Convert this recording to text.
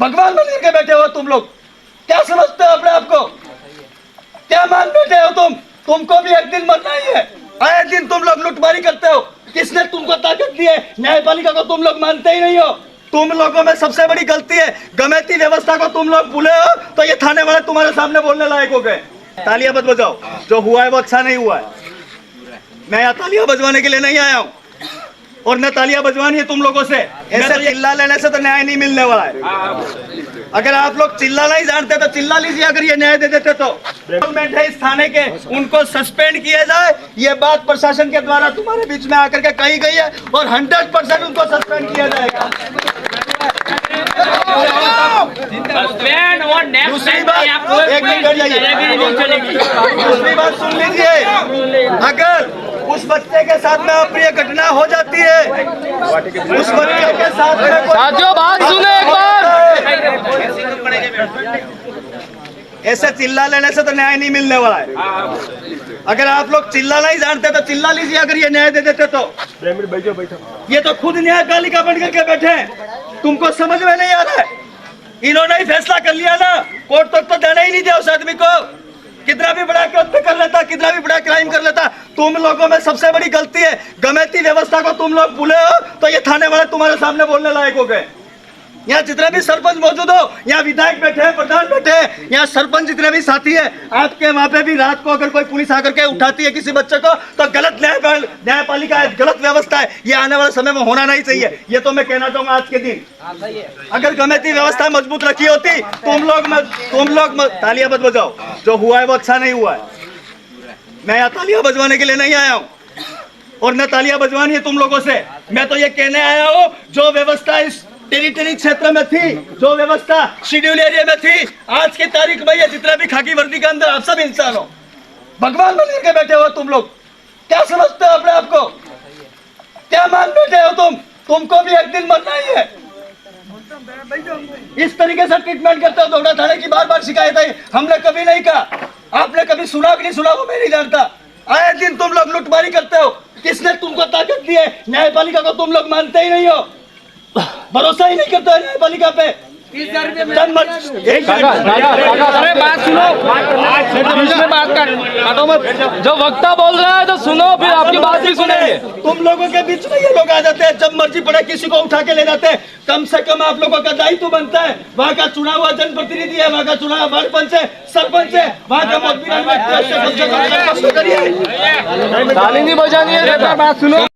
भगवान बन के बैठे हो तुम लोग। क्या समझते हो अपने आप को? क्या मान बैठे हो तुम? तुमको भी एक दिन मरना ही है। आए दिन तुम लोग लुटमारी करते हो। किसने तुमको ताकत दी है? न्यायपालिका को तुम लोग मानते ही नहीं हो। तुम लोगों में सबसे बड़ी गलती है, गमैती व्यवस्था को तुम लोग भूले हो तो ये थाने वाले तुम्हारे सामने बोलने लायक हो गए। तालियां मत बजाओ, जो हुआ है वो अच्छा नहीं हुआ है। मैं यहाँ तालियां बजवाने के लिए नहीं आया हूँ और न तालियां बजवानी है तुम लोगों से। ऐसे चिल्ला लेने से तो न्याय नहीं मिलने वाला है। अगर आप लोग चिल्ला नहीं जानते तो चिल्ला लीजिए, अगर ये न्याय दे देते तो। गवर्नमेंट है इस थाने के, उनको सस्पेंड किया जाए, ये बात प्रशासन के द्वारा तुम्हारे बीच में आकर के कही गई है और 100% उनको सस्पेंड किया जाएगा। दूसरी बात, एक मिनट बैठ जाइए। दूसरी बात सुन लीजिए, अगर उस बच्चे के साथ में अप्रिय घटना हो जाती है, उस बच्चे के साथ में साथियों बात सुने एक बार। ऐसे चिल्ला लेने से तो न्याय नहीं मिलने वाला है। अगर आप लोग चिल्ला नहीं जानते तो चिल्ला लीजिए, अगर ये न्याय दे देते तो। ये तो खुद न्यायपालिका बन करके बैठे हैं, तुमको समझ में नहीं आ रहा है। इन्होंने ही फैसला कर लिया ना, कोर्ट तक तो देना ही नहीं दिया उस आदमी को। कितना भी बड़ा कृत्य कर लेता, कितना भी बड़ा क्राइम कर लेता। तुम लोगों में सबसे बड़ी गलती है, गमैती व्यवस्था को तुम लोग भूले हो तो ये थाने वाले तुम्हारे सामने बोलने लायक हो गए। यहाँ जितने भी सरपंच मौजूद हो, यहाँ विधायक बैठे हैं, प्रधान बैठे हैं, यहाँ सरपंच जितने भी साथी है, आपके वहाँ पे भी रात को अगर कोई पुलिस आकर के उठाती है किसी बच्चे को तो गलत न्यायपालिका है, गलत व्यवस्था है। ये आने वाले समय में होना नहीं चाहिए। ये तो मैं कहना चाहूंगा आज के दिन। अगर गमैती व्यवस्था मजबूत रखी होती, तुम लोग तालियां मत बजाओ, जो हुआ है वो अच्छा नहीं हुआ है। मैं यहाँ तालियां बजवाने के लिए नहीं आया हूँ और न तालियां बजवानी है तुम लोगों से। मैं तो ये कहने आया हूँ, जो व्यवस्था इस टेरिटरी क्षेत्र में थी, जो व्यवस्था शेड्यूल एरिया में थी, आज की तारीख में ये जितना भी खाकी वर्दी के अंदर आप सब इंसान हो, भगवान बन के बैठे हो तुम लोग। क्या समझते हो अपने आप को? क्या मान बैठे हो तुम? तुमको भी एक दिन मरना ही है। इस तरीके से ट्रीटमेंट करते हो। दोहरा थाने की बार बार शिकायत है, हमने कभी नहीं कहा। आपने कभी सुना कि नहीं सुना वो मैं नहीं जानता। आए दिन तुम लोग लुटमारी करते हो। किसने तुमको ताकत दी है? न्यायपालिका को तुम लोग मानते ही नहीं हो, भरोसा ही नहीं करता है न्यायपालिका पे। बात सुनो, बीच में बात कर काटो मत। जो वक्ता बोल रहा है तो सुनो, फिर आपकी बात भी सुनेंगे। तुम लोगों के बीच में ये लोग आ जाते हैं, जब मर्जी पड़े किसी को उठा के ले जाते हैं। कम से कम आप लोगों का दायित्व बनता है। वहाँ का चुना हुआ जनप्रतिनिधि है, वहाँ का चुना हुआ वार्ड पंच है, सरपंच है, वहाँ का ताली नहीं बजानी है, बात सुनो।